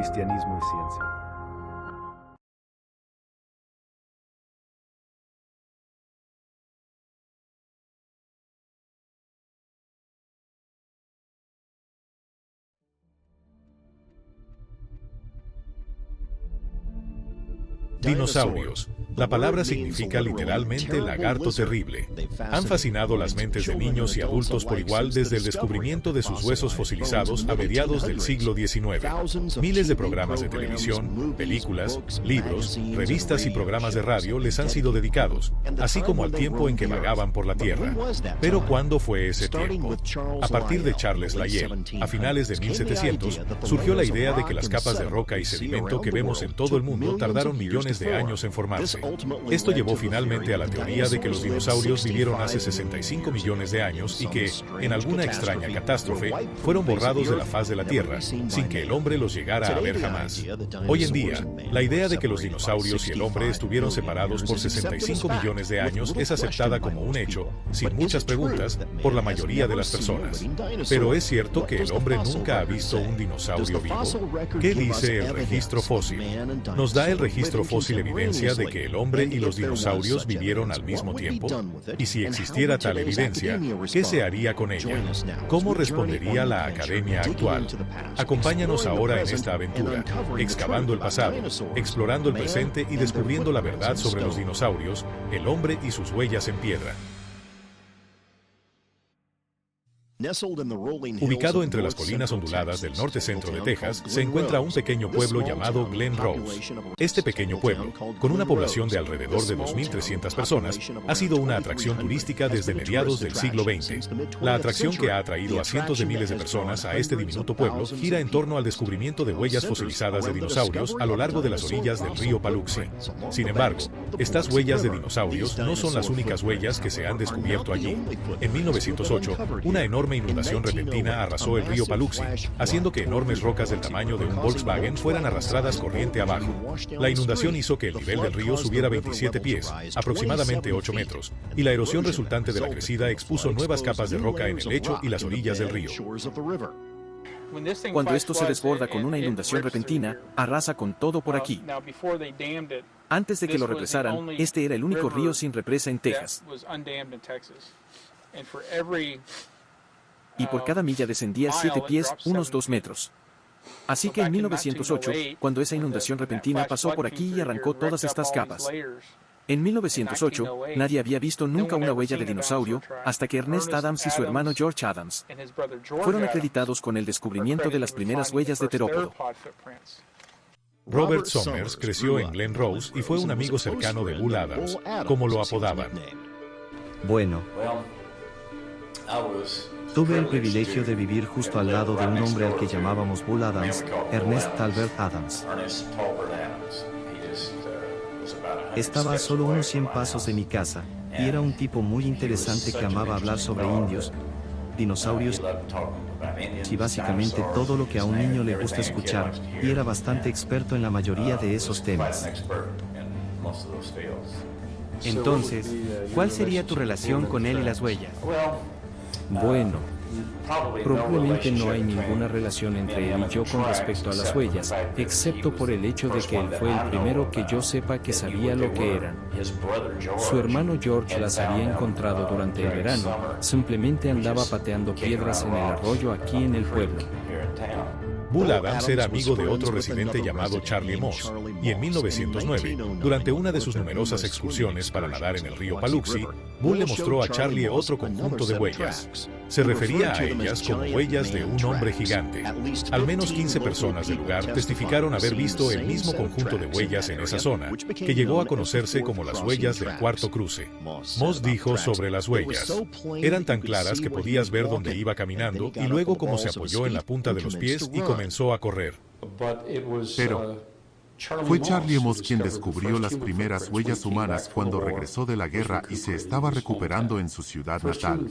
cristianismo y ciencia. Dinosaurios. La palabra significa literalmente lagarto terrible. Han fascinado las mentes de niños y adultos por igual desde el descubrimiento de sus huesos fosilizados a mediados del siglo XIX. Miles de programas de televisión, películas, libros, revistas y programas de radio les han sido dedicados, así como al tiempo en que vagaban por la Tierra. Pero ¿cuándo fue ese tiempo? A partir de Charles Lyell, a finales de 1700, surgió la idea de que las capas de roca y sedimento que vemos en todo el mundo tardaron millones de años en formarse. Esto llevó finalmente a la teoría de que los dinosaurios vivieron hace 65 millones de años y que, en alguna extraña catástrofe, fueron borrados de la faz de la Tierra, sin que el hombre los llegara a ver jamás. Hoy en día, la idea de que los dinosaurios y el hombre estuvieron separados por 65 millones de años es aceptada como un hecho, sin muchas preguntas, por la mayoría de las personas. Pero ¿es cierto que el hombre nunca ha visto un dinosaurio vivo? ¿Qué dice el registro fósil? ¿Nos da el registro fósil evidencia de que el hombre y los dinosaurios vivieron al mismo tiempo? Y si existiera tal evidencia, ¿qué se haría con ella? ¿Cómo respondería la academia actual? Acompáñanos ahora en esta aventura, excavando el pasado, explorando el presente y descubriendo la verdad sobre los dinosaurios, el hombre y sus huellas en piedra. Ubicado entre las colinas onduladas del norte-centro de Texas, se encuentra un pequeño pueblo llamado Glen Rose. Este pequeño pueblo, con una población de alrededor de 2.300 personas, ha sido una atracción turística desde mediados del siglo XX. La atracción que ha atraído a cientos de miles de personas a este diminuto pueblo gira en torno al descubrimiento de huellas fosilizadas de dinosaurios a lo largo de las orillas del río Paluxy. Sin embargo, estas huellas de dinosaurios no son las únicas huellas que se han descubierto allí. En 1908, una enorme inundación repentina arrasó el río Paluxy, haciendo que enormes rocas del tamaño de un Volkswagen fueran arrastradas corriente abajo. La inundación hizo que el nivel del río subiera 27 pies, aproximadamente 8 metros, y la erosión resultante de la crecida expuso nuevas capas de roca en el lecho y las orillas del río. Cuando esto se desborda con una inundación repentina, arrasa con todo por aquí. Antes de que lo represaran, este era el único río sin represa en Texas. Y por cada milla descendía 7 pies, unos 2 metros. Así que en 1908, cuando esa inundación repentina pasó por aquí y arrancó todas estas capas. En 1908, nadie había visto nunca una huella de dinosaurio, hasta que Ernest Adams y su hermano George Adams fueron acreditados con el descubrimiento de las primeras huellas de terópodo. Robert Somers creció en Glen Rose y fue un amigo cercano de Bull Adams, como lo apodaban. Bueno, tuve el privilegio de vivir justo al lado de un hombre al que llamábamos Bull Adams, Ernest Talbert Adams. Estaba a solo unos 100 pasos de mi casa, y era un tipo muy interesante que amaba hablar sobre indios, dinosaurios y básicamente todo lo que a un niño le gusta escuchar, y era bastante experto en la mayoría de esos temas. Entonces, ¿cuál sería tu relación con él y las huellas? Bueno, probablemente no hay ninguna relación entre él y yo con respecto a las huellas, excepto por el hecho de que él fue el primero que yo sepa que sabía lo que eran. Su hermano George las había encontrado durante el verano, simplemente andaba pateando piedras en el arroyo aquí en el pueblo. Bull Adams era amigo de otro residente llamado Charlie Moss, y en 1909, durante una de sus numerosas excursiones para nadar en el río Paluxy, Bull le mostró a Charlie otro conjunto de huellas. Se refería a ellas como huellas de un hombre gigante. Al menos 15 personas del lugar testificaron haber visto el mismo conjunto de huellas en esa zona, que llegó a conocerse como las huellas del cuarto cruce. Moss dijo sobre las huellas: eran tan claras que podías ver dónde iba caminando y luego cómo se apoyó en la punta de los pies y comenzó a correr. Pero fue Charlie Moss quien descubrió las primeras huellas humanas cuando regresó de la guerra y se estaba recuperando en su ciudad natal.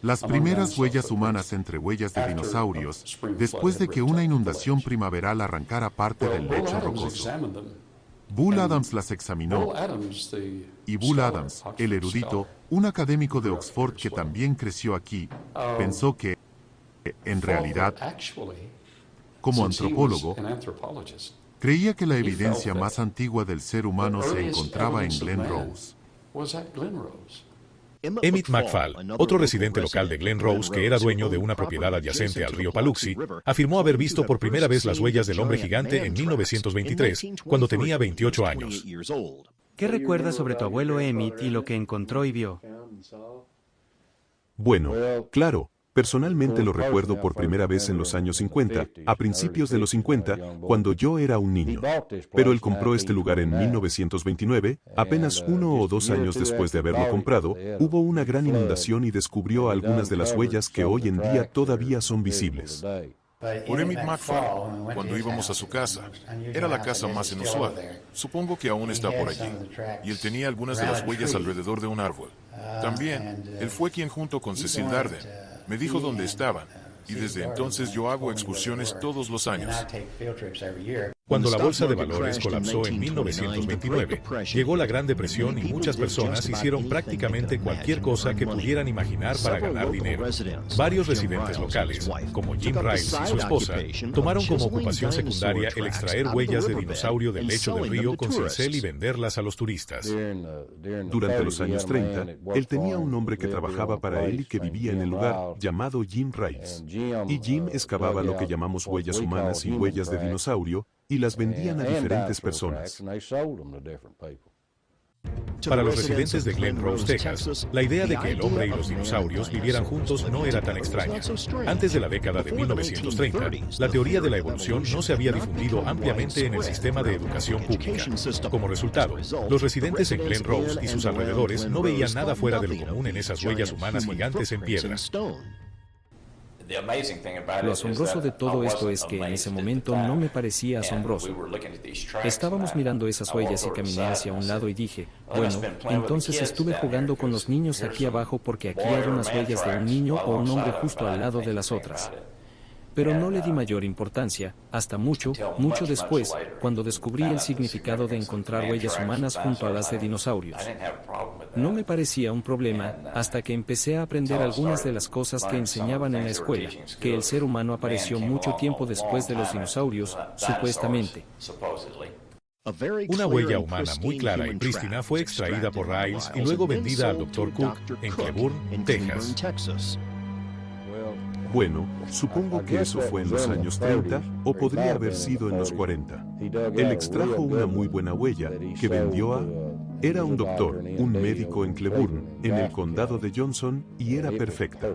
Las primeras huellas humanas entre huellas de dinosaurios, después de que una inundación primaveral arrancara parte del lecho rocoso. Bull Adams las examinó, y Bull Adams, el erudito, un académico de Oxford que también creció aquí, pensó que, en realidad, como antropólogo, creía que la evidencia más antigua del ser humano se encontraba en Glen Rose. Emmett McFall, otro residente local de Glen Rose que era dueño de una propiedad adyacente al río Paluxy, afirmó haber visto por primera vez las huellas del hombre gigante en 1923, cuando tenía 28 años. ¿Qué recuerdas sobre tu abuelo Emmett y lo que encontró y vio? Bueno, claro. Personalmente lo recuerdo por primera vez en los años 50, a principios de los 50, cuando yo era un niño. Pero él compró este lugar en 1929, apenas 1 o 2 años después de haberlo comprado, hubo una gran inundación y descubrió algunas de las huellas que hoy en día todavía son visibles. Por Emmett McFall, cuando íbamos a su casa, era la casa más inusual. Supongo que aún está por allí. Y él tenía algunas de las huellas alrededor de un árbol. También, él fue quien junto con Cecil Darden me dijo dónde estaban, y desde entonces yo hago excursiones todos los años. Cuando la bolsa de valores colapsó en 1929, llegó la Gran Depresión y muchas personas hicieron prácticamente cualquier cosa que pudieran imaginar para ganar dinero. Varios residentes locales, como Jim Riles y su esposa, tomaron como ocupación secundaria el extraer huellas de dinosaurio del lecho del río con cincel y venderlas a los turistas. Durante los años 30, él tenía un hombre que trabajaba para él y que vivía en el lugar, llamado Jim Riles. Y Jim excavaba lo que llamamos huellas humanas y huellas de dinosaurio, y las vendían a diferentes personas. Para los residentes de Glen Rose, Texas, la idea de que el hombre y los dinosaurios vivieran juntos no era tan extraña. Antes de la década de 1930, la teoría de la evolución no se había difundido ampliamente en el sistema de educación pública. Como resultado, los residentes en Glen Rose y sus alrededores no veían nada fuera de lo común en esas huellas humanas gigantes en piedra. Lo asombroso de todo esto es que en ese momento no me parecía asombroso. Estábamos mirando esas huellas y caminé hacia un lado y dije, bueno, entonces estuve jugando con los niños aquí abajo porque aquí hay unas huellas de un niño o un hombre justo al lado de las otras. Pero no le di mayor importancia, hasta mucho después, cuando descubrí el significado de encontrar huellas humanas junto a las de dinosaurios. No me parecía un problema, hasta que empecé a aprender algunas de las cosas que enseñaban en la escuela, que el ser humano apareció mucho tiempo después de los dinosaurios, supuestamente. Una huella humana muy clara y prístina fue extraída por Riles y luego vendida al Dr. Cook en Cleburne, Texas. Bueno, supongo que eso fue en los años 30, o podría haber sido en los 40. Él extrajo una muy buena huella, que vendió a... Era un doctor, un médico en Cleburne, en el condado de Johnson, y era perfecta.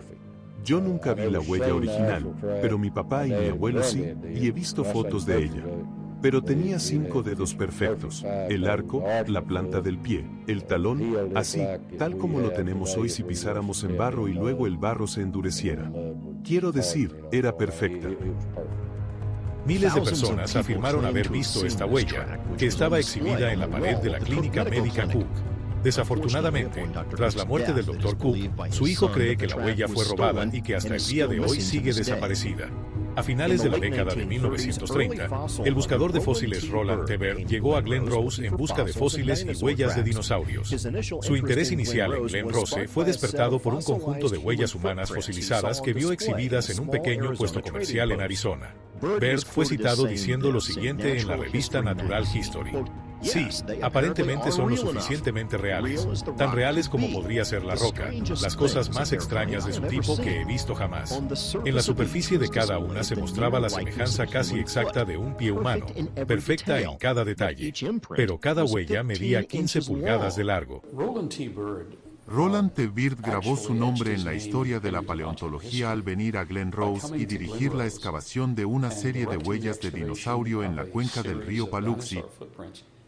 Yo nunca vi la huella original, pero mi papá y mi abuelo sí, y he visto fotos de ella. Pero tenía 5 dedos perfectos, el arco, la planta del pie, el talón, así, tal como lo tenemos hoy si pisáramos en barro y luego el barro se endureciera. Quiero decir, era perfecta. Miles de personas afirmaron haber visto esta huella, que estaba exhibida en la pared de la clínica médica Cook. Desafortunadamente, tras la muerte del Dr. Cook, su hijo cree que la huella fue robada y que hasta el día de hoy sigue desaparecida. A finales de la década de 1930, el buscador de fósiles Roland T. Baird llegó a Glen Rose en busca de fósiles y huellas de dinosaurios. Su interés inicial en Glen Rose fue despertado por un conjunto de huellas humanas fosilizadas que vio exhibidas en un pequeño puesto comercial en Arizona. Baird fue citado diciendo lo siguiente en la revista Natural History. Sí, aparentemente son lo suficientemente reales, tan reales como podría ser la roca, las cosas más extrañas de su tipo que he visto jamás. En la superficie de cada una se mostraba la semejanza casi exacta de un pie humano, perfecta en cada detalle, pero cada huella medía 15 pulgadas de largo. Roland T. Baird grabó su nombre en la historia de la paleontología al venir a Glen Rose y dirigir la excavación de una serie de huellas de dinosaurio en la cuenca del río Paluxy,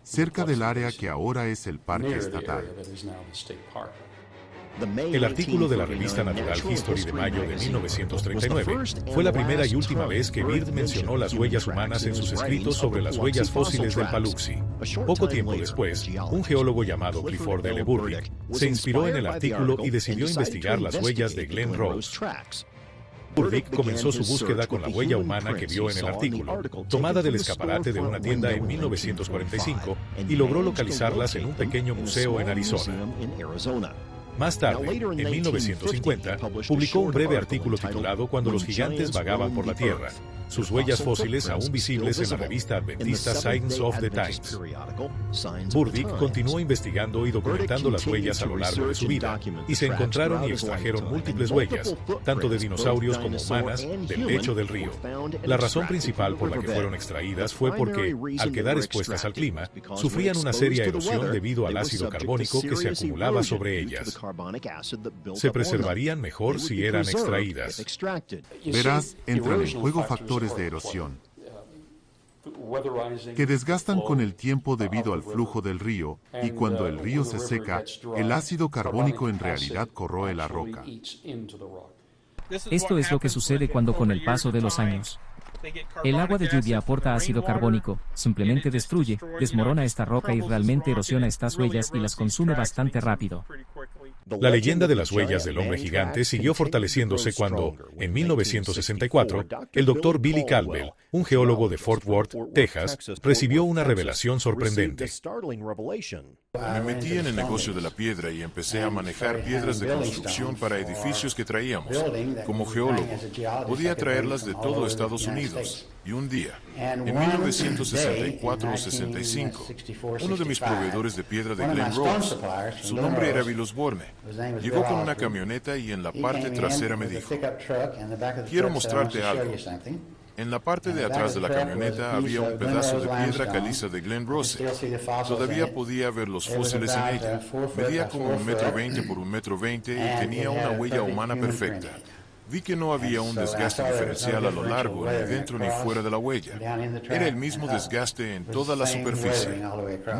cerca del área que ahora es el parque estatal. El artículo de la revista Natural History de mayo de 1939 fue la primera y última vez que Baird mencionó las huellas humanas en sus escritos sobre las huellas fósiles del Paluxy. Poco tiempo después, un geólogo llamado Clifford L. Burdick se inspiró en el artículo y decidió investigar las huellas de Glen Rose. Burdick comenzó su búsqueda con la huella humana que vio en el artículo, tomada del escaparate de una tienda en 1945, y logró localizarlas en un pequeño museo en Arizona. Más tarde, en 1950, publicó un breve artículo titulado Cuando los gigantes vagaban por la Tierra, sus huellas fósiles aún visibles en la revista adventista Signs of the Times. Burdick continuó investigando y documentando las huellas a lo largo de su vida, y se encontraron y extrajeron múltiples huellas, tanto de dinosaurios como humanas, del lecho del río. La razón principal por la que fueron extraídas fue porque, al quedar expuestas al clima, sufrían una seria erosión debido al ácido carbónico que se acumulaba sobre ellas. Se preservarían mejor si eran extraídas. Verás, entran en juego factores de erosión que desgastan con el tiempo debido al flujo del río, y cuando el río se seca, el ácido carbónico en realidad corroe la roca. Esto es lo que sucede cuando con el paso de los años. El agua de lluvia aporta ácido carbónico, simplemente destruye, desmorona esta roca y realmente erosiona estas huellas y las consume bastante rápido. La leyenda de las huellas del hombre gigante siguió fortaleciéndose cuando, en 1964, el Dr. Billy Caldwell, un geólogo de Fort Worth, Texas, recibió una revelación sorprendente. Me metí en el negocio de la piedra y empecé a manejar piedras de construcción para edificios que traíamos. Como geólogo, podía traerlas de todo Estados Unidos. Y un día, en 1964 o 65, uno de mis proveedores de piedra de Glen Rose, su nombre era Bill Osborne, llegó con una camioneta y en la parte trasera me dijo: quiero mostrarte algo. En la parte de atrás de la camioneta había un pedazo de piedra caliza de Glen Rose. Todavía podía ver los fósiles en ella. Medía como 1,20 m por 1,20 m y tenía una huella humana perfecta. Vi que no había un desgaste diferencial a lo largo, ni dentro ni fuera de la huella. Era el mismo desgaste en toda la superficie.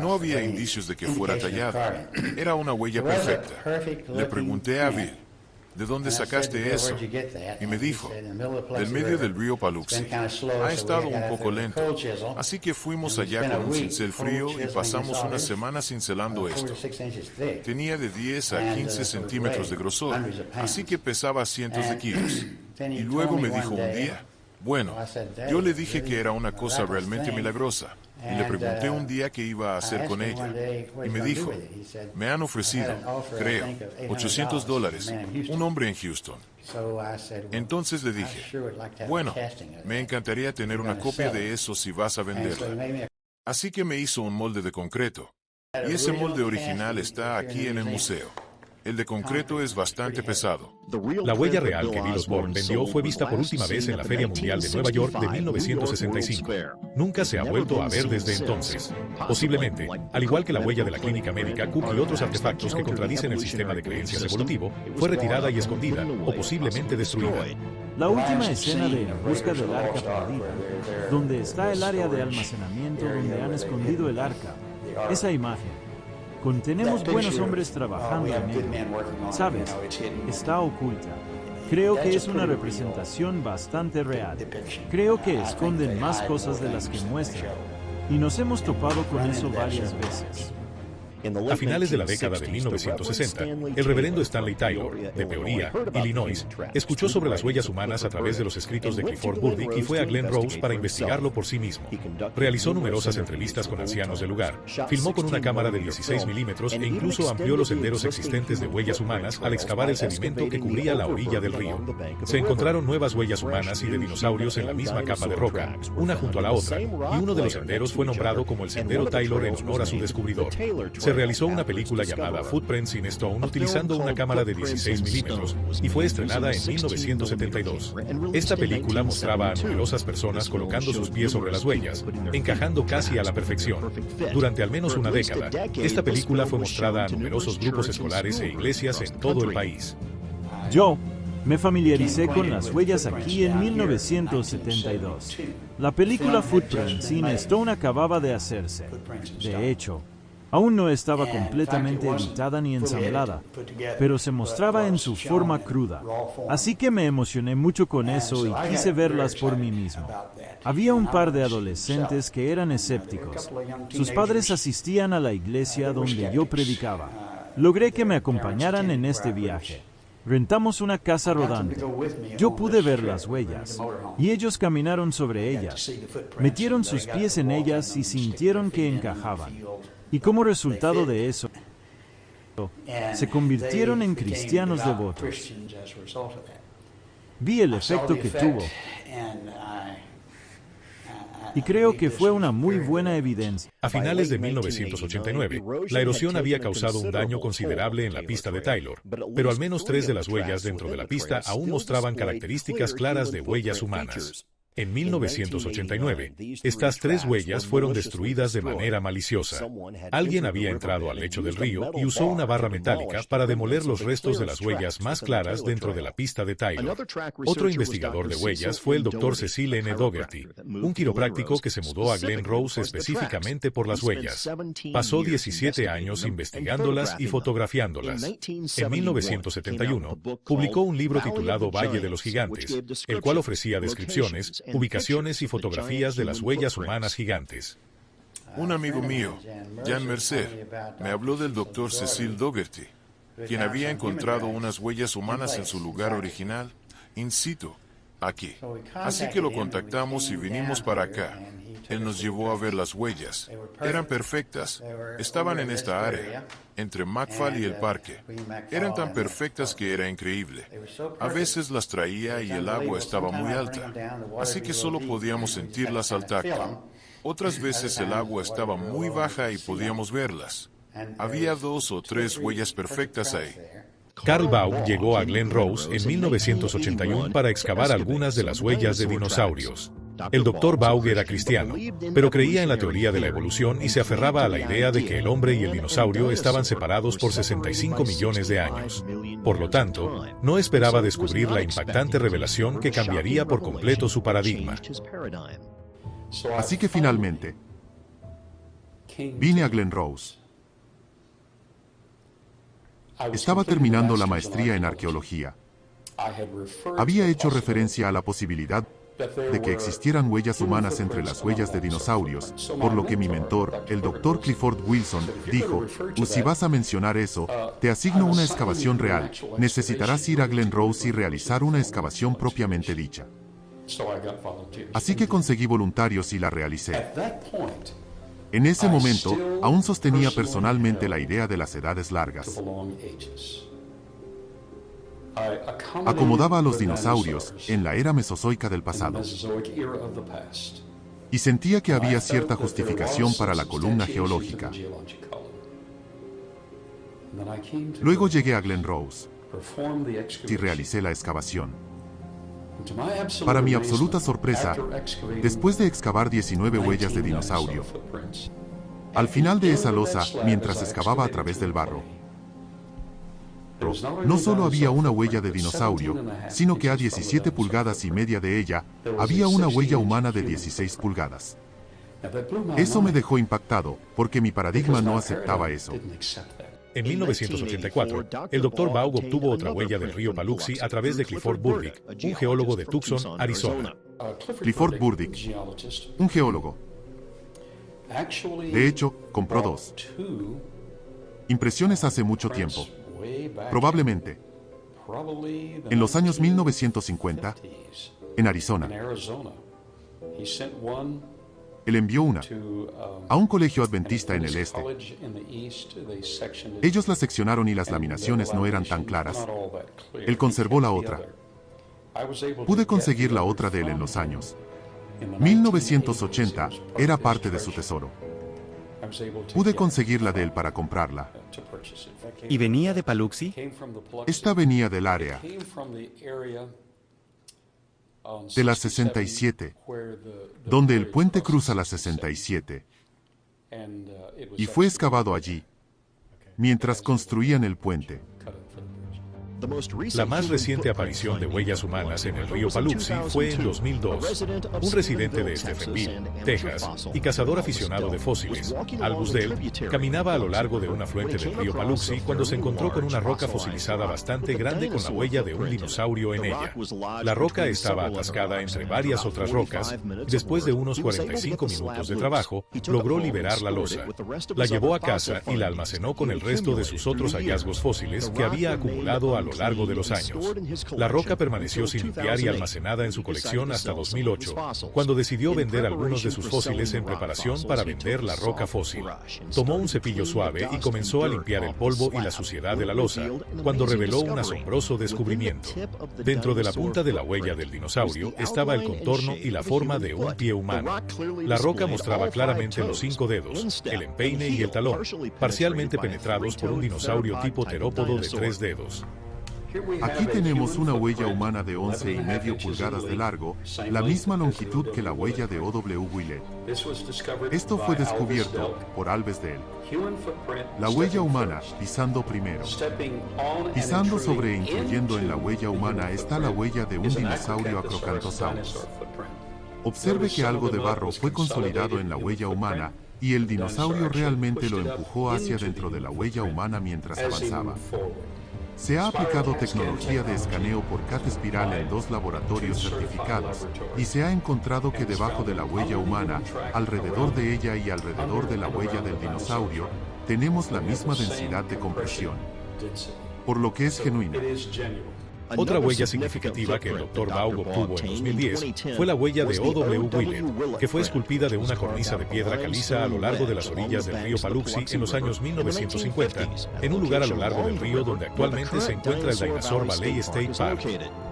No había indicios de que fuera tallada. Era una huella perfecta. Le pregunté a Bill: ¿de dónde sacaste eso? Y me dijo: del medio del río Paluxy. Ha estado un poco lento, así que fuimos allá con un cincel frío y pasamos una semana cincelando esto. Tenía de 10 a 15 centímetros de grosor, así que pesaba cientos de kilos. Y luego me dijo un día: bueno, yo le dije que era una cosa realmente milagrosa. Y le pregunté un día qué iba a hacer con ella. Y me dijo: me han ofrecido, creo, $800, un hombre en Houston. Entonces le dije: bueno, me encantaría tener una copia de eso si vas a venderla. Así que me hizo un molde de concreto. Y ese molde original está aquí en el museo. El de concreto es bastante pesado. La huella real que Bill Osborne vendió fue vista por última vez en la Feria Mundial de Nueva York de 1965. Nunca se ha vuelto a ver desde entonces. Posiblemente, al igual que la huella de la clínica médica Cook y otros artefactos que contradicen el sistema de creencias evolutivo, fue retirada y escondida, o posiblemente destruida. La última escena de En busca del arca perdida, donde está el área de almacenamiento donde han escondido el arca. Esa imagen. Contenemos buenos hombres trabajando en ello. Sabes, está oculta. Creo que es una representación bastante real. Creo que esconden más cosas de las que muestran. Y nos hemos topado con eso varias veces. A finales de la década de 1960, el reverendo Stanley Taylor, de Peoria, Illinois, escuchó sobre las huellas humanas a través de los escritos de Clifford Burdick y fue a Glen Rose para investigarlo por sí mismo. Realizó numerosas entrevistas con ancianos del lugar, filmó con una cámara de 16 milímetros e incluso amplió los senderos existentes de huellas humanas al excavar el sedimento que cubría la orilla del río. Se encontraron nuevas huellas humanas y de dinosaurios en la misma capa de roca, una junto a la otra, y uno de los senderos fue nombrado como el Sendero Taylor en honor a su descubridor. Se realizó una película llamada Footprints in Stone utilizando una cámara de 16 milímetros y fue estrenada en 1972. Esta película mostraba a numerosas personas colocando sus pies sobre las huellas, encajando casi a la perfección. Durante al menos una década, esta película fue mostrada a numerosos grupos escolares e iglesias en todo el país. Yo me familiaricé con las huellas aquí en 1972. La película Footprints in Stone acababa de hacerse. De hecho, aún no estaba completamente editada ni ensamblada, pero se mostraba en su forma cruda. Así que me emocioné mucho con eso y quise verlas por mí mismo. Había un par de adolescentes que eran escépticos. Sus padres asistían a la iglesia donde yo predicaba. Logré que me acompañaran en este viaje. Rentamos una casa rodante. Yo pude ver las huellas, y ellos caminaron sobre ellas. Metieron sus pies en ellas y sintieron que encajaban. Y como resultado de eso, se convirtieron en cristianos devotos. Vi el efecto que tuvo. y creo que fue una muy buena evidencia. A finales de 1989, la erosión había causado un daño considerable en la pista de Taylor, pero al menos 3 de las huellas dentro de la pista aún mostraban características claras de huellas humanas. En 1989, estas 3 huellas fueron destruidas de manera maliciosa. Alguien había entrado al lecho del río y usó una barra metálica para demoler los restos de las huellas más claras dentro de la pista de Taylor. Otro investigador de huellas fue el Dr. Cecil N. Dougherty, un quiropráctico que se mudó a Glen Rose específicamente por las huellas. Pasó 17 años investigándolas y fotografiándolas. En 1971, publicó un libro titulado Valle de los Gigantes, el cual ofrecía descripciones, ubicaciones y fotografías de las huellas humanas gigantes. Un amigo mío, Jan Mercer, me habló del Dr. Cecil Dougherty, quien había encontrado unas huellas humanas en su lugar original, in situ, aquí. Así que lo contactamos y vinimos para acá. Él nos llevó a ver las huellas. Eran perfectas. Estaban en esta área, entre McFall y el parque. Eran tan perfectas que era increíble. A veces las traía y el agua estaba muy alta, así que solo podíamos sentirlas al tacto. Otras veces el agua estaba muy baja y podíamos verlas. Había 2 o 3 huellas perfectas ahí. Carl Baugh llegó a Glen Rose en 1981 para excavar algunas de las huellas de dinosaurios. El Dr. Baugh era cristiano, pero creía en la teoría de la evolución y se aferraba a la idea de que el hombre y el dinosaurio estaban separados por 65 millones de años. Por lo tanto, no esperaba descubrir la impactante revelación que cambiaría por completo su paradigma. Así que finalmente, vine a Glen Rose. Estaba terminando la maestría en arqueología. Había hecho referencia a la posibilidad de que existieran huellas humanas entre las huellas de dinosaurios, por lo que mi mentor, el Dr. Clifford Wilson, dijo, si vas a mencionar eso, te asigno una excavación real, necesitarás ir a Glen Rose y realizar una excavación propiamente dicha. Así que conseguí voluntarios y la realicé. En ese momento, aún sostenía personalmente la idea de las edades largas. Acomodaba a los dinosaurios en la era mesozoica del pasado. Y sentía que había cierta justificación para la columna geológica. Luego llegué a Glen Rose y realicé la excavación. Para mi absoluta sorpresa, después de excavar 19 huellas de dinosaurio, al final de esa losa, mientras excavaba a través del barro, no solo había una huella de dinosaurio, sino que a 17 pulgadas y media de ella, había una huella humana de 16 pulgadas. Eso me dejó impactado, porque mi paradigma no aceptaba eso. En 1984, el Dr. Baugh obtuvo otra huella del río Paluxy a través de Clifford Burdick, un geólogo de Tucson, Arizona. Clifford Burdick, un geólogo. De hecho, compró 2 impresiones hace mucho tiempo. Probablemente en los años 1950, en Arizona. Él envió una a un colegio adventista en el este. Ellos la seccionaron y las laminaciones no eran tan claras. Él conservó la otra. Pude conseguir la otra de él en los años 1980, era parte de su tesoro. Pude conseguir la de él para comprarla. ¿Y venía de Paluxy? Esta venía del área de la 67, donde el puente cruza la 67, y fue excavado allí, mientras construían el puente. La más reciente aparición de huellas humanas en el río Paluxy fue en 2002. Un residente de Stephenville, Texas, y cazador aficionado de fósiles, Albus Dell, caminaba a lo largo de un afluente del río Paluxy cuando se encontró con una roca fosilizada bastante grande con la huella de un dinosaurio en ella. La roca estaba atascada entre varias otras rocas, y después de unos 45 minutos de trabajo, logró liberar la losa. La llevó a casa y la almacenó con el resto de sus otros hallazgos fósiles que había acumulado a lo largo de los años. La roca permaneció sin limpiar y almacenada en su colección hasta 2008, cuando decidió vender algunos de sus fósiles en preparación para vender la roca fósil. Tomó un cepillo suave y comenzó a limpiar el polvo y la suciedad de la losa, cuando reveló un asombroso descubrimiento. Dentro de la punta de la huella del dinosaurio estaba el contorno y la forma de un pie humano. La roca mostraba claramente los 5 dedos, el empeine y el talón, parcialmente penetrados por un dinosaurio tipo terópodo de 3 dedos. Aquí tenemos una huella humana de 11,5 pulgadas de largo, la misma longitud que la huella de O.W. Willett. Esto fue descubierto por Alves de Elk. La huella humana, pisando primero. Pisando sobre e incluyendo en la huella humana está la huella de un dinosaurio Acrocanthosaurus. Observe que algo de barro fue consolidado en la huella humana y el dinosaurio realmente lo empujó hacia dentro de la huella humana mientras avanzaba. Se ha aplicado tecnología de escaneo por CAT espiral en 2 laboratorios certificados, y se ha encontrado que debajo de la huella humana, alrededor de ella y alrededor de la huella del dinosaurio, tenemos la misma densidad de compresión, por lo que es genuina. Otra huella significativa que el Dr. Baugh obtuvo en 2010 fue la huella de O.W. Willett, que fue esculpida de una cornisa de piedra caliza a lo largo de las orillas del río Paluxy en los años 1950, en un lugar a lo largo del río donde actualmente se encuentra el Dinosaur Valley State Park.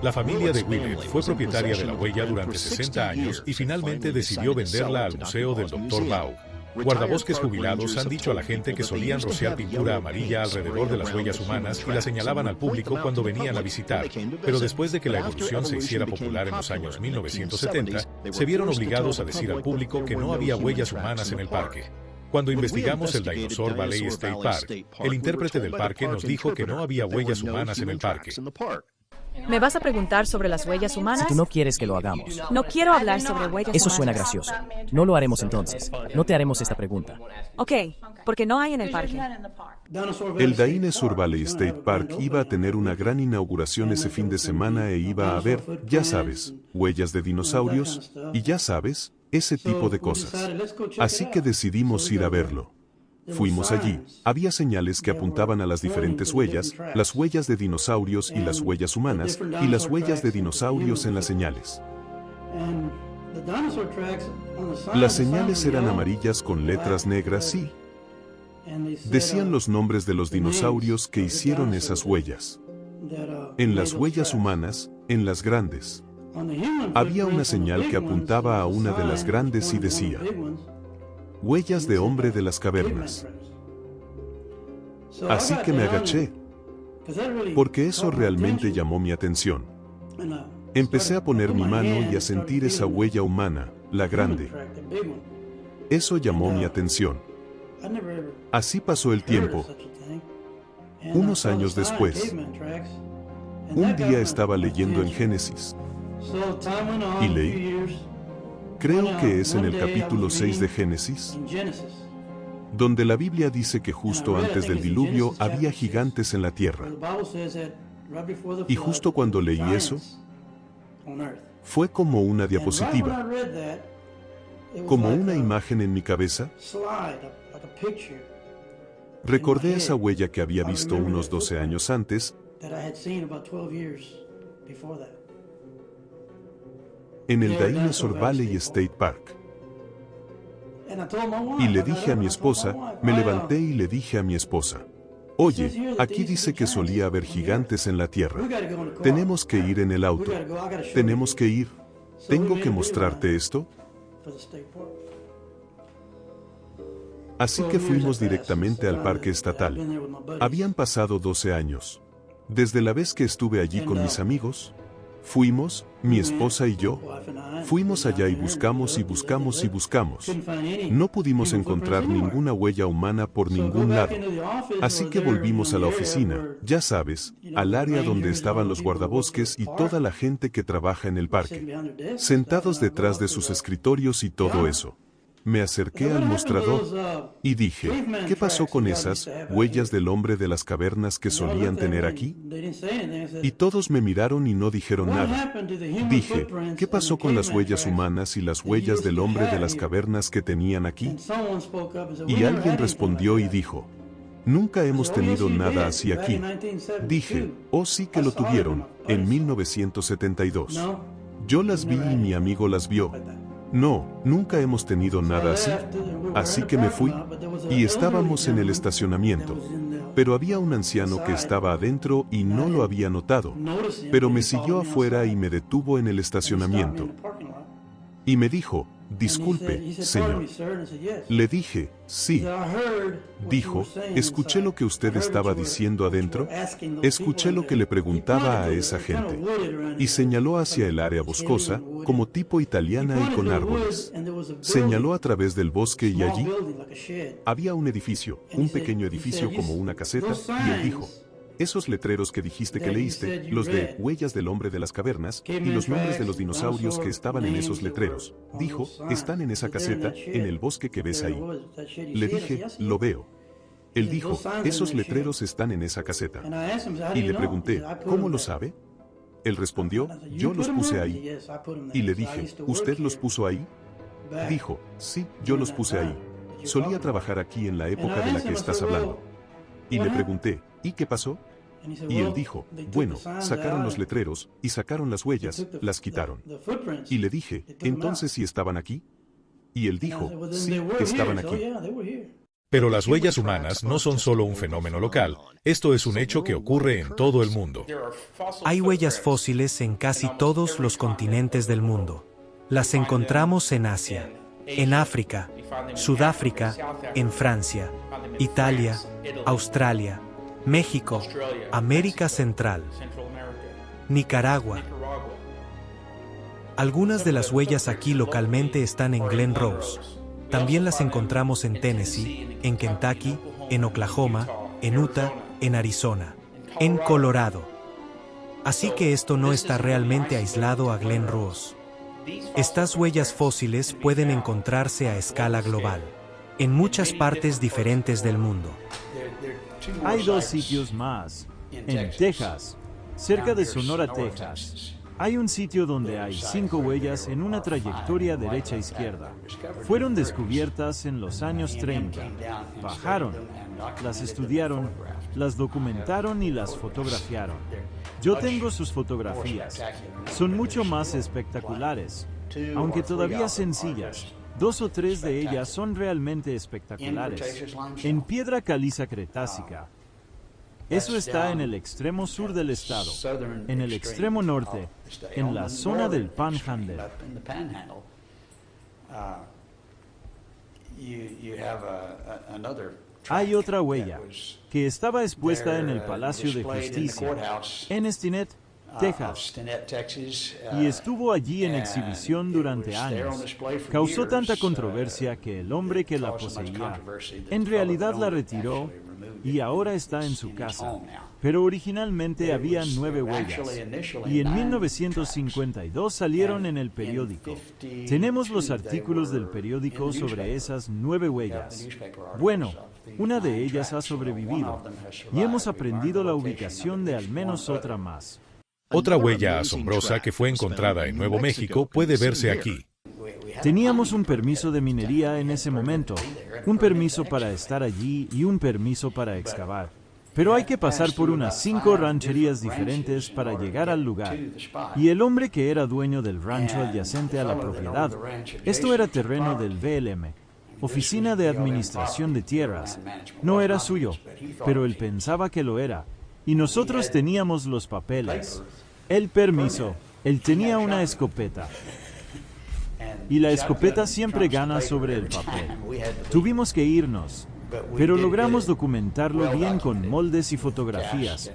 La familia de Willett fue propietaria de la huella durante 60 años y finalmente decidió venderla al museo del Dr. Baugh. Guardabosques jubilados han dicho a la gente que solían rociar pintura amarilla alrededor de las huellas humanas y la señalaban al público cuando venían a visitar, pero después de que la evolución se hiciera popular en los años 1970, se vieron obligados a decir al público que no había huellas humanas en el parque. Cuando investigamos el Dinosaur Valley State Park, el intérprete del parque nos dijo que no había huellas humanas en el parque. ¿Me vas a preguntar sobre las huellas humanas? Si tú no quieres que lo hagamos. No quiero hablar sobre huellas humanas. Eso suena gracioso. No lo haremos entonces. No te haremos esta pregunta. Ok, porque no hay en el parque. El Dinosaur Valley State Park iba a tener una gran inauguración ese fin de semana e iba a haber, ya sabes, huellas de dinosaurios, y ya sabes, ese tipo de cosas. Así que decidimos ir a verlo. Fuimos allí, había señales que apuntaban a las diferentes huellas, las huellas de dinosaurios y las huellas humanas, y las huellas de dinosaurios en las señales. Las señales eran amarillas con letras negras y decían los nombres de los dinosaurios que hicieron esas huellas. En las huellas humanas, en las grandes, había una señal que apuntaba a una de las grandes y decía: huellas de hombre de las cavernas. Así que me agaché, porque eso realmente llamó mi atención. Empecé a poner mi mano y a sentir esa huella humana, la grande. Eso llamó mi atención. Así pasó el tiempo. Unos años después, un día estaba leyendo en Génesis y leí, creo que es en el capítulo 6 de Génesis, donde la Biblia dice que justo antes del diluvio había gigantes en la tierra. Y justo cuando leí eso, fue como una diapositiva, como una imagen en mi cabeza. Recordé esa huella que había visto unos 12 años antes, en el Dinosaur Valley State Park. Y le dije a mi esposa, me levanté y le dije a mi esposa, oye, aquí dice que solía haber gigantes en la tierra. Tenemos que ir en el auto. Tenemos que ir. ¿Tengo que mostrarte esto? Así que fuimos directamente al parque estatal. Habían pasado 12 años. Desde la vez que estuve allí con mis amigos, fuimos, mi esposa y yo, fuimos allá y buscamos y buscamos y buscamos. No pudimos encontrar ninguna huella humana por ningún lado. Así que volvimos a la oficina, ya sabes, al área donde estaban los guardabosques y toda la gente que trabaja en el parque, sentados detrás de sus escritorios y todo eso. Me acerqué al mostrador y dije, ¿qué pasó con esas huellas del hombre de las cavernas que solían tener aquí? Y todos me miraron y no dijeron nada. Dije, ¿qué pasó con las huellas humanas y las huellas del hombre de las cavernas que tenían aquí? Y alguien respondió y dijo, Nunca hemos tenido nada así aquí. Dije, oh sí que lo tuvieron, en 1972. Yo las vi y mi amigo las vio. No, nunca hemos tenido nada así. Así que me fui, y estábamos en el estacionamiento. Pero había un anciano que estaba adentro y no lo había notado. Pero me siguió afuera y me detuvo en el estacionamiento. Y me dijo, disculpe, señor. Le dije, sí. Dijo, escuché lo que usted estaba diciendo adentro. Escuché lo que le preguntaba a esa gente. Y señaló hacia el área boscosa, como tipo italiana y con árboles. Señaló a través del bosque y allí había un edificio, un pequeño edificio como una caseta, y él dijo, esos letreros que dijiste que leíste, los de Huellas del Hombre de las Cavernas, y los nombres de los dinosaurios que estaban en esos letreros, dijo, están en esa caseta, en el bosque que ves ahí. Le dije, lo veo. Él dijo, esos letreros están en esa caseta. Y le pregunté, ¿cómo lo sabe? Él respondió, yo los puse ahí. Y le dije, ¿usted los puso ahí? Dijo, sí, yo los puse ahí. Solía trabajar aquí en la época de la que estás hablando. Y le pregunté, ¿y qué pasó? Y él dijo, bueno, sacaron los letreros, y sacaron las huellas, las quitaron. Y le dije, ¿entonces sí estaban aquí? Y él dijo, sí, estaban aquí. Pero las huellas humanas no son solo un fenómeno local, esto es un hecho que ocurre en todo el mundo. Hay huellas fósiles en casi todos los continentes del mundo. Las encontramos en Asia, en África, Sudáfrica, en Francia, Italia, Australia, México, América Central, Nicaragua. Algunas de las huellas aquí localmente están en Glen Rose. También las encontramos en Tennessee, en Kentucky, en Oklahoma, en Utah, en Arizona, en Colorado. Así que esto no está realmente aislado a Glen Rose. Estas huellas fósiles pueden encontrarse a escala global, en muchas partes diferentes del mundo. Hay dos sitios más, en Texas, cerca de Sonora, Texas. Hay un sitio donde hay 5 huellas en una trayectoria derecha-izquierda. Fueron descubiertas en los años 30. Bajaron, las estudiaron, las documentaron y las fotografiaron. Yo tengo sus fotografías. Son mucho más espectaculares, aunque todavía sencillas. 2 o 3 de ellas son realmente espectaculares. En piedra caliza cretácica. Eso está en el extremo sur del estado. En el extremo norte, en la zona del Panhandle. Hay otra huella, que estaba expuesta en el Palacio de Justicia, en Stinnett, Texas, y estuvo allí en exhibición durante años. Causó tanta controversia que el hombre que la poseía, en realidad la retiró y ahora está en su casa. Pero originalmente había 9 huellas, y en 1952 salieron en el periódico. Tenemos los artículos del periódico sobre esas 9 huellas. Bueno, una de ellas ha sobrevivido, y hemos aprendido la ubicación de al menos otra más. Otra huella asombrosa que fue encontrada en Nuevo México puede verse aquí. Teníamos un permiso de minería en ese momento, un permiso para estar allí y un permiso para excavar. Pero hay que pasar por unas 5 rancherías diferentes para llegar al lugar. Y el hombre que era dueño del rancho adyacente a la propiedad, esto era terreno del BLM, Oficina de Administración de Tierras, no era suyo, pero él pensaba que lo era. Y nosotros teníamos los papeles, el permiso, él tenía una escopeta. Y la escopeta siempre gana sobre el papel. Tuvimos que irnos, pero logramos documentarlo bien con moldes y fotografías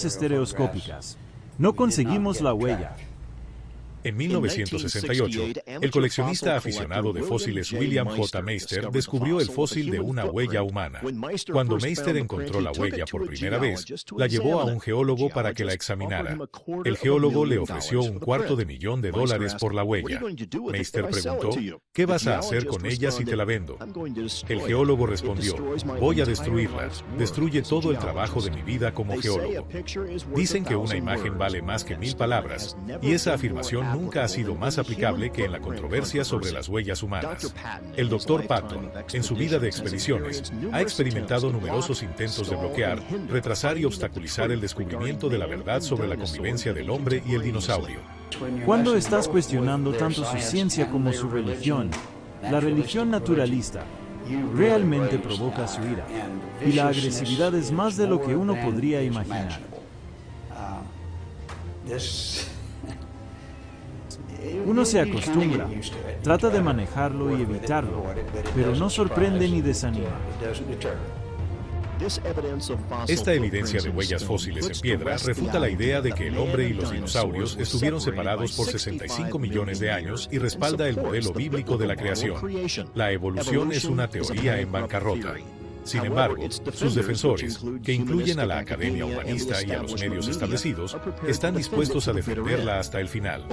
estereoscópicas. No conseguimos la huella. En 1968, el coleccionista aficionado de fósiles William J. Meister descubrió el fósil de una huella humana. Cuando Meister encontró la huella por primera vez, la llevó a un geólogo para que la examinara. El geólogo le ofreció $250,000 por la huella. Meister preguntó, ¿qué vas a hacer con ella si te la vendo? El geólogo respondió, voy a destruirla. Destruye todo el trabajo de mi vida como geólogo. Dicen que una imagen vale más que 1000 palabras, y esa afirmación nunca ha sido más aplicable que en la controversia sobre las huellas humanas. El Dr. Patton, en su vida de expediciones, ha experimentado numerosos intentos de bloquear, retrasar y obstaculizar el descubrimiento de la verdad sobre la convivencia del hombre y el dinosaurio. Cuando estás cuestionando tanto su ciencia como su religión, la religión naturalista realmente provoca su ira, y la agresividad es más de lo que uno podría imaginar. Uno se acostumbra, trata de manejarlo y evitarlo, pero no sorprende ni desanima. Esta evidencia de huellas fósiles en piedra refuta la idea de que el hombre y los dinosaurios estuvieron separados por 65 millones de años y respalda el modelo bíblico de la creación. La evolución es una teoría en bancarrota. Sin embargo, sus defensores, que incluyen a la academia humanista y a los medios establecidos, están dispuestos a defenderla hasta el final.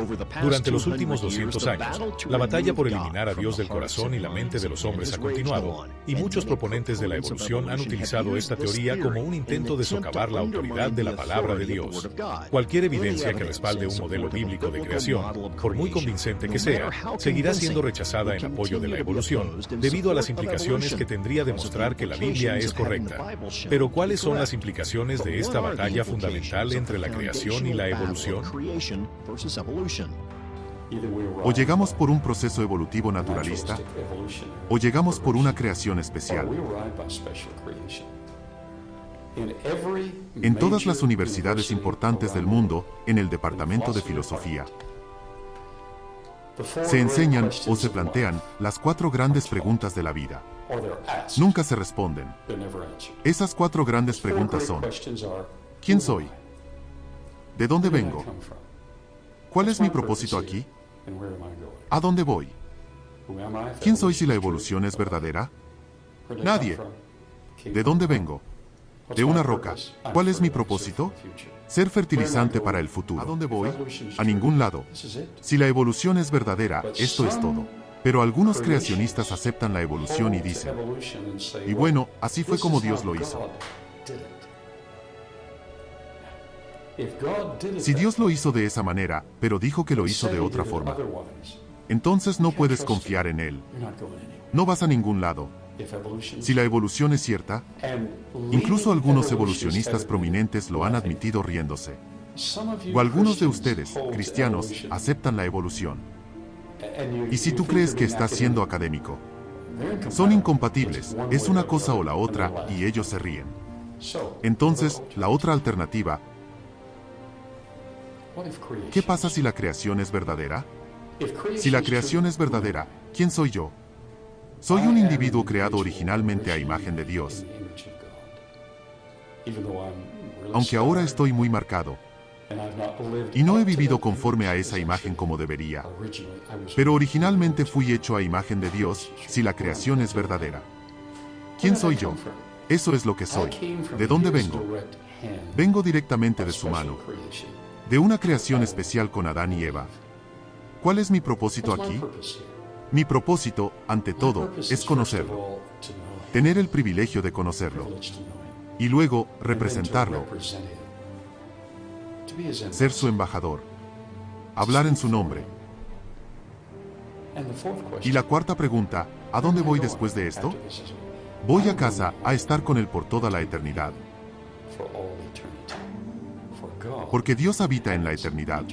Durante los últimos 200 años, la batalla por eliminar a Dios del corazón y la mente de los hombres ha continuado, y muchos proponentes de la evolución han utilizado esta teoría como un intento de socavar la autoridad de la palabra de Dios. Cualquier evidencia que respalde un modelo bíblico de creación, por muy convincente que sea, seguirá siendo rechazada en apoyo de la evolución, debido a las implicaciones que tendría demostrar que la Biblia es correcta. Pero ¿cuáles son las implicaciones de esta batalla fundamental entre la creación y la evolución? O llegamos por un proceso evolutivo naturalista, o llegamos por una creación especial. En todas las universidades importantes del mundo, en el departamento de filosofía, se enseñan o se plantean las 4 grandes preguntas de la vida. Nunca se responden. Esas 4 grandes preguntas son: ¿quién soy? ¿De dónde vengo? ¿Cuál es mi propósito aquí? ¿A dónde voy? ¿Quién soy si la evolución es verdadera? Nadie. ¿De dónde vengo? De una roca. ¿Cuál es mi propósito? Ser fertilizante para el futuro. ¿A dónde voy? A ningún lado. Si la evolución es verdadera, esto es todo. Pero algunos creacionistas aceptan la evolución y dicen: y bueno, así fue como Dios lo hizo. Si Dios lo hizo de esa manera, pero dijo que lo hizo de otra forma, entonces no puedes confiar en Él. No vas a ningún lado. Si la evolución es cierta, incluso algunos evolucionistas prominentes lo han admitido riéndose. O algunos de ustedes, cristianos, aceptan la evolución. Y si tú crees que estás siendo académico, son incompatibles, es una cosa o la otra, y ellos se ríen. Entonces, la otra alternativa: ¿qué pasa si la creación es verdadera? Si la creación es verdadera, ¿quién soy yo? Soy un individuo creado originalmente a imagen de Dios. Aunque ahora estoy muy marcado, y no he vivido conforme a esa imagen como debería, pero originalmente fui hecho a imagen de Dios, si la creación es verdadera. ¿Quién soy yo? Eso es lo que soy. ¿De dónde vengo? Vengo directamente de su mano, de una creación especial con Adán y Eva. ¿Cuál es mi propósito aquí? Mi propósito, ante todo, es conocerlo, tener el privilegio de conocerlo, y luego representarlo, ser su embajador, hablar en su nombre. Y la cuarta pregunta: ¿a dónde voy después de esto? Voy a casa, a estar con Él por toda la eternidad. Porque Dios habita en la eternidad.